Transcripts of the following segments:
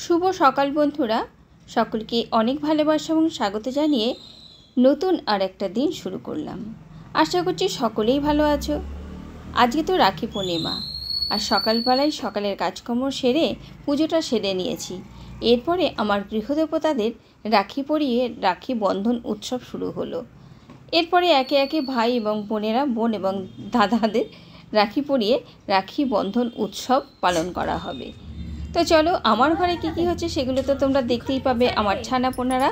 শুভ সকাল বন্ধুরা, সকলকে অনেক ভালোবাসা এবং স্বাগত জানিয়ে নতুন আর একটা দিন শুরু করলাম। আশা করছি সকলেই ভালো আছো। আজকে তো রাখি পূর্ণিমা, আর সকালবেলায় সকালের কাজকর্ম সেরে পুজোটা সেরে নিয়েছি। এরপরে আমার গৃহদেবতাদের রাখি পরিয়ে রাখি বন্ধন উৎসব শুরু হলো। এরপরে একে একে ভাই এবং বোনেরা, বোন এবং দাদাদের রাখি পরিয়ে রাখি বন্ধন উৎসব পালন করা হবে। তো চলো, আমার ঘরে কী কী হচ্ছে সেগুলো তো তোমরা দেখতেই পাবে। আমার ছানাপোনারা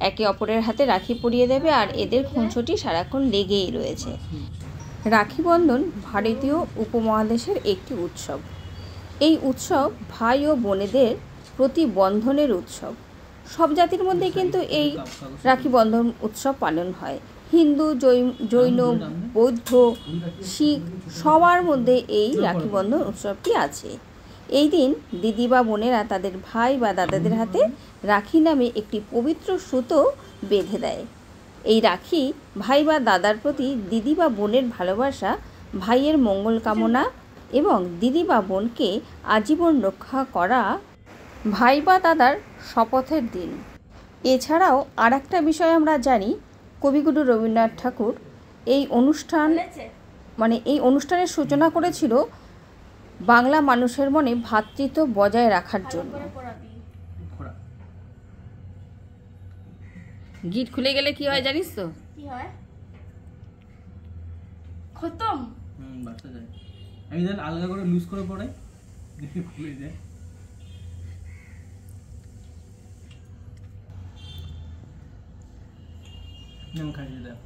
একে অপরের হাতে রাখি পরিয়ে দেবে, আর এদের খুনসুটি সারাক্ষণ লেগেই রয়েছে। রাখি বন্ধন ভারতীয় উপমহাদেশের একটি উৎসব। এই উৎসব ভাই ও বোনেদের প্রতি বন্ধনের উৎসব। সব জাতির মধ্যে কিন্তু এই রাখি বন্ধন উৎসব পালন হয়। হিন্দু, জৈন, বৌদ্ধ, শিখ সবার মধ্যে এই রাখি বন্ধন উৎসবটি আছে। এই দিন দিদি বা বোনেরা তাদের ভাই বা দাদাদের হাতে রাখি নামে একটি পবিত্র সুতো বেঁধে দেয়। এই রাখি ভাই বা দাদার প্রতি দিদি বা বোনের ভালোবাসা, ভাইয়ের মঙ্গল কামনা এবং দিদি বা বোনকে আজীবন রক্ষা করা ভাই বা দাদার শপথের দিন। এছাড়াও আর একটা বিষয় আমরা জানি, কবিগুরু রবীন্দ্রনাথ ঠাকুর এই অনুষ্ঠানের সূচনা করেছিল বাংলা মানুষের মনে ভ্রাতৃত্ব বজায় রাখার জন্য। গিট খুলে গেলে কি হয় জানিস তো? কি হয়? খতম। বাচ্চা যায়। আমি জানি আলাদা করে লুজ করে পড়াই, দেখি খুলে যায়। নাম খাইয়ে দাও।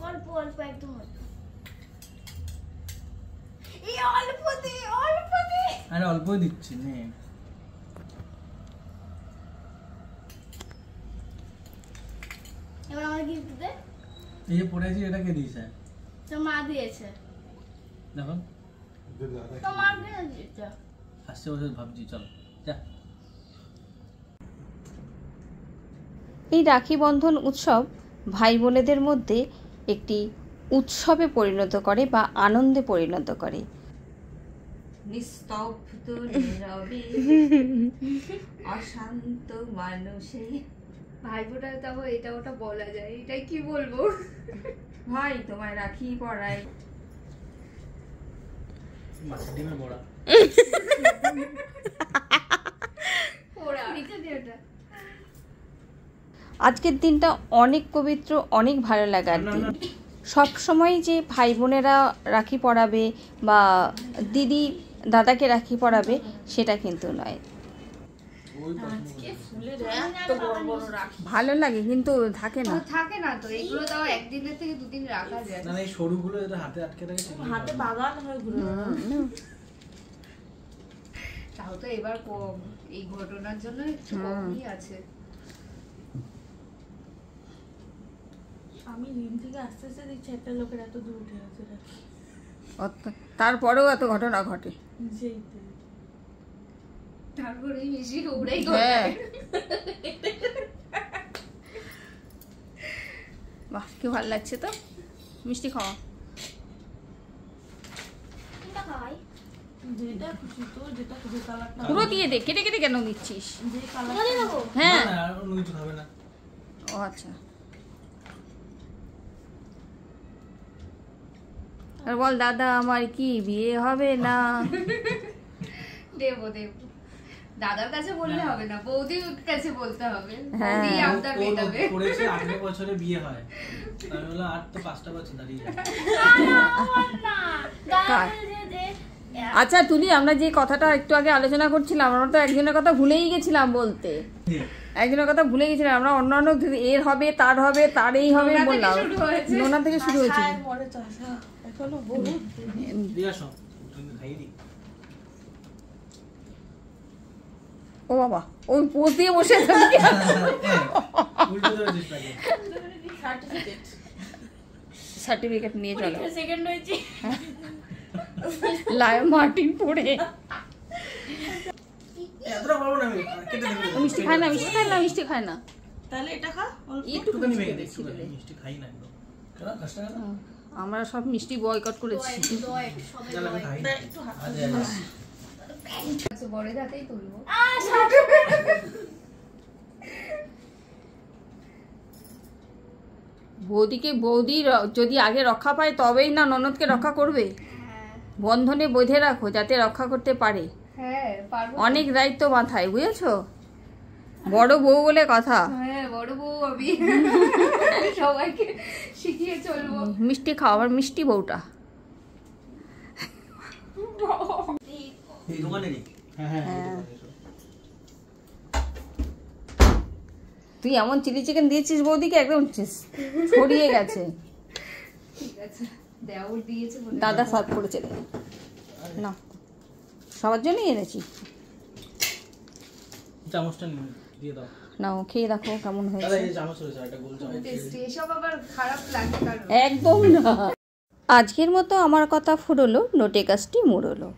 অল্প অল্প, একদম অল্প। এই অল্প দে, অল্প দে। আরে অল্পই দিচ্ছি নে। এবার আমার গিফট দে। এই যে পড়েছি এটা কে দিয়েছে? তো মা দিয়েছে। দেখো তো মা কে দিয়েছে? আসছে বছর ভাবছি, চল যা। এই রাখি বন্ধন উৎসব ভাই বোনেদের মধ্যে একটি উৎসবে পরিণত করে বা আনন্দে পরিণত করে। নিস্তব্ধ নীরবে অশান্ত মানুষে ভাই ফোটায় তবে এটা ওটা বলা যায়, এটাই কি বলবো। ভাই তোমায় রাখি পরায়। মাছের ডিমে বড়া। ওরা নিচে দিয়ে ওটা। আজকের দিনটা অনেক পবিত্র, অনেক ভালো লাগার দিন। সব সময় যে ভাই বোনেরা রাখি পরাবে বা দিদি দাদাকে রাখি পরাবে সেটা কিন্তু নয়। ভালো লাগে কিন্তু থাকে না, থাকে না তো এগুলো, তাও একদিনের থেকে দুদিন রাখা যায় না। এই সরুগুলো যেটা হাতে আটকে থাকে সেগুলো হাতে বাগান হয়ে ঘুরে। তাও তো এবার কম, এই ঘটনার জন্য একটু কমই আছে। আমি রিম থেকে আস্তে আস্তে দেখছি একটা লোকের এত দূর উঠে আছে রাখি। তারপরেও এত ঘটনা ঘটে। তারপরে বেশি উড়াই হ্যাঁ, বাহ কি ভালো লাগছে তো। মিষ্টি খাওয়া। কোনটা খাই? যেটা খুশি তো, যেটা খুশি কালারটা পুরো দিয়ে দে, কেটে কেটে কেন দিচ্ছিস? যে কালারটা দেবো। হ্যাঁ, না আর অন্য কিছু খাবে না। ও আচ্ছা। আর বল, দাদা আমার কি বিয়ে হবে না? দেবো দেবো। দাদার কাছে বললে হবে না, বৌদির কাছে বলতে হবে। হ্যাঁ। বৌদি আবদার মেটাবে। পড়েছে 18 বছরে বিয়ে হয়। আমি বললাম আর তো 5টা বছর দাঁড়িয়ে যায়। আচ্ছা তুলি, আমরা যে কথাটা একটু আগে আলোচনা করছিলাম, আমরা তো একজনের কথা ভুলেই গেছিলাম বলতে। একজনের কথা ভুলে গেছিলাম আমরা। অন্যান্য এর হবে, তার হবে, তার এই হবে বললাম। নোনা থেকে শুরু হয়েছে। এখনো বহুত দিয়ে আসো, তুমি খাইয়ে দি। ও বাবা, ওই পোজ দিয়ে বসে আছে। উল্টো ধরেছিস লাগে। সার্টিফিকেট নিয়ে চলো। সেকেন্ড হয়েছে। লায়ন মার্টিন পড়ে। এতটা পারবো না আমি, কেটে দেব। মিষ্টি খায় না, মিষ্টি খায় না, মিষ্টি খায় না। তাহলে এটা খা। একটু একটুখানি ভেঙে দে, একটুখানি মিষ্টি খাই না একদম। কেন কষ্ট না? আমরা সব মিষ্টি বয়কট করেছি। চল আমি খাই আজে আচ্ছা বড় হাতেই তুলবো। বৌদি যদি আগে রক্ষা পায় তবেই না ননদকে রক্ষা করবে। বন্ধনে বেঁধে রাখো যাতে রক্ষা করতে পারে। হ্যাঁ পারবো। অনেক দায়িত্ব মাথায়, বুঝেছো? বড় বউ বলে কথা। হ্যাঁ বড় বউ আমি সবাইকে শিখিয়ে চলবো। মিষ্টি খাও, আবার মিষ্টি বউটা। এই দোকানে নেই। হ্যাঁ হ্যাঁ তুই এমন চিলি চিকেন দিয়েছিস বৌদিকে, একদম ছড়িয়ে গেছে। ঠিক আছে দেওর দিয়েছে বলে দাদা সার্ভ করেছে। না সবার জন্যই এনেছি। চামচটা দিয়ে দাও। নাও খেয়ে দেখো কেমন দাদা হয়েছে। এই চামচ রয়েছে, একটা গোল চামচ। টেস্টি এসব আবার খারাপ লাগে কারণ একদম না। আজকের মতো আমার কথা ফুরলো, নোটে কাজটি মুড়লো।